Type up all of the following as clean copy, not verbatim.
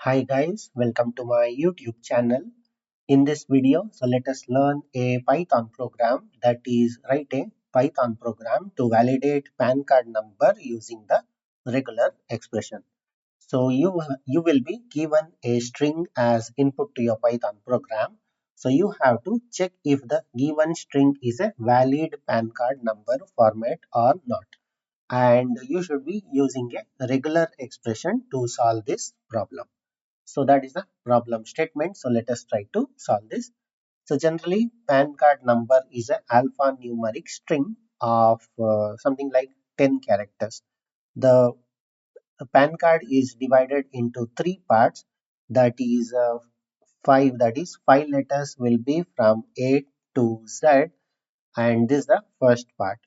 Hi guys, welcome to my YouTube channel. In this video, let us learn a Python program, that is write a Python program to validate PAN card number using the regular expression. So you will be given a string as input to your Python program. So you have to check if the given string is a valid PAN card number format or not. And you should be using a regular expression to solve this problem. So that is the problem statement. So let us try to solve this. So generally PAN card number is an alphanumeric string of something like 10 characters. The PAN card is divided into three parts, that is five letters will be from A to Z, and this is the first part.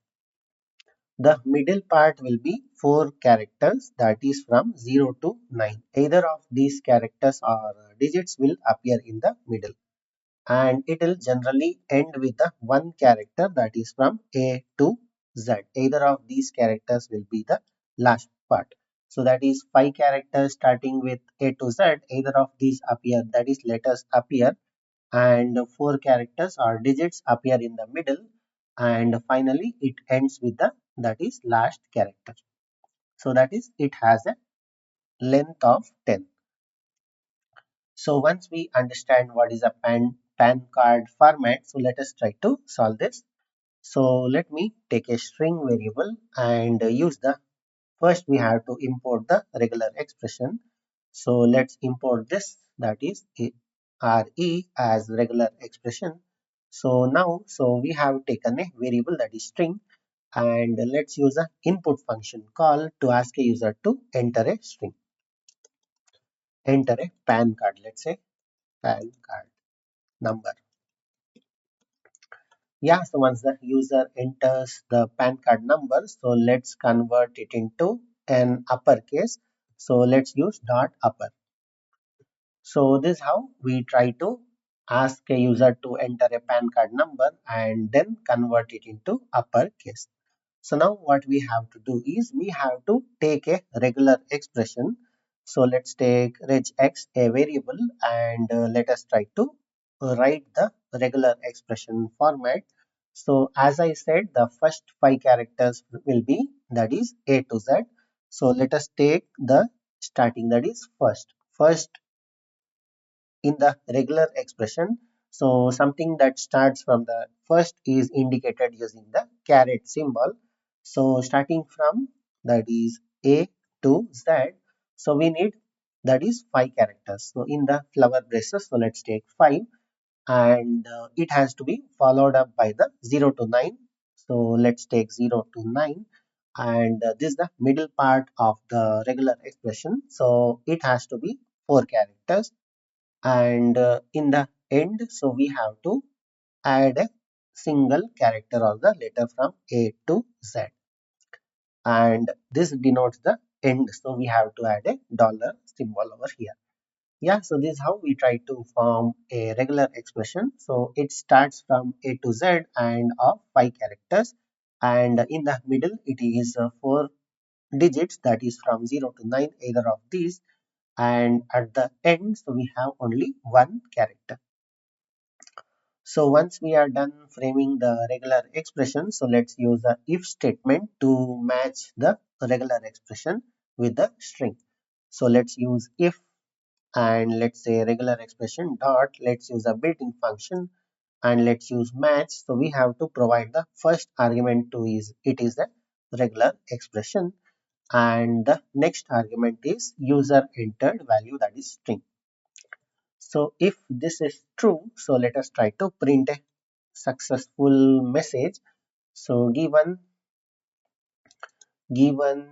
The middle part will be four characters, that is from 0 to 9. Either of these characters or digits will appear in the middle, and it will generally end with the one character, that is from A to Z. Either of these characters will be the last part. So that is five characters starting with A to Z. Either of these appear, that is letters appear, and four characters or digits appear in the middle, and finally it ends with the that is last character. So that is it has a length of 10. So once we understand what is a PAN card format, so let us try to solve this. So let me take a string variable and use the first we have to import the regular expression. So let's import this, that is RE as regular expression. So now we have taken a variable, that is string, and let's use a input function call to ask a user to enter a string, enter a PAN card, let's say PAN card number. Yeah, so once the user enters the PAN card number, so let's convert it into an uppercase. So let's use dot upper. So this is how we try to ask a user to enter a PAN card number and then convert it into uppercase. So now what we have to do is we have to take a regular expression. So let's take regex, a variable, and let us try to write the regular expression format. So as I said, the first five characters will be, that is A to Z. So let us take the starting, that is first. First in the regular expression. So something that starts from the first is indicated using the caret symbol. So starting from, that is A to Z. So we need, that is five characters. So in the flower braces, so let's take five, and it has to be followed up by the 0 to 9. So let's take 0 to 9, and this is the middle part of the regular expression. So it has to be four characters, and in the end, so we have to add a single character or the letter from A to Z, and this denotes the end, so we have to add a dollar symbol over here. Yeah, so this is how we try to form a regular expression. So it starts from A to Z and of five characters, and in the middle it is four digits, that is from 0 to 9, either of these, and at the end, so we have only one character. So once we are done framing the regular expression, so let's use the if statement to match the regular expression with the string. So let's use if, and let's say regular expression dot, let's use a built-in function, and let's use match. So we have to provide the first argument to is it is the regular expression, and the next argument is user entered value, that is string. So if this is true, so let us try to print a successful message. So given given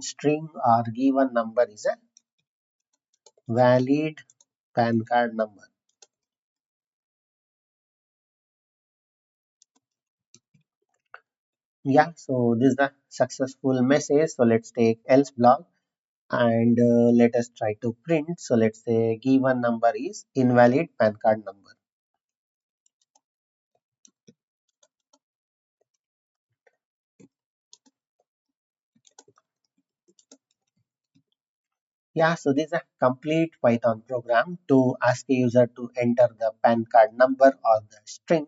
string or given number is a valid PAN card number. Yeah, so this is the successful message. So let's take else block, and let us try to print. So let's say given number is invalid PAN card number. Yeah, so this is a complete Python program to ask a user to enter the PAN card number or the string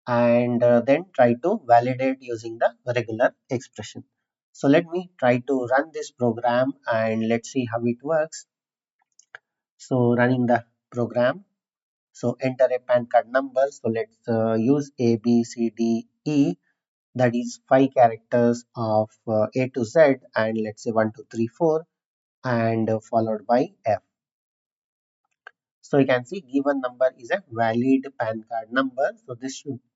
and then try to validate using the regular expression. So let me try to run this program and let's see how it works. So running the program. So enter a PAN card number. So let's use A, B, C, D, E. That is 5 characters of A to Z, and let's say 1, 2, 3, 4, and followed by F. So you can see given number is a valid PAN card number. So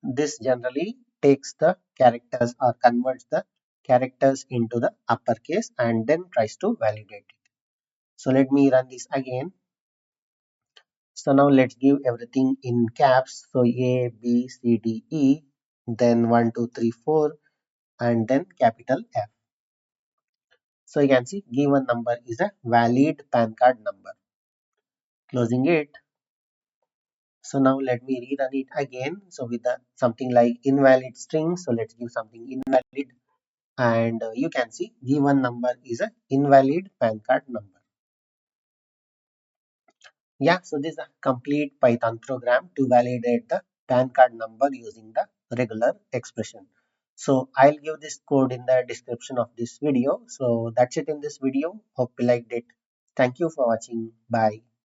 this generally takes the characters or converts the characters into the uppercase and then tries to validate it. So let me run this again. So now let's give everything in caps. So A, B, C, D, E, then 1, 2, 3, 4, and then capital F. So you can see given number is a valid PAN card number. Closing it. So now let me rerun it again. So with the something like invalid string. So let's give something invalid. And you can see given number is a invalid PAN card number. Yeah, so this is a complete Python program to validate the PAN card number using the regular expression. So I'll give this code in the description of this video. So that's it in this video. Hope you liked it. Thank you for watching. Bye.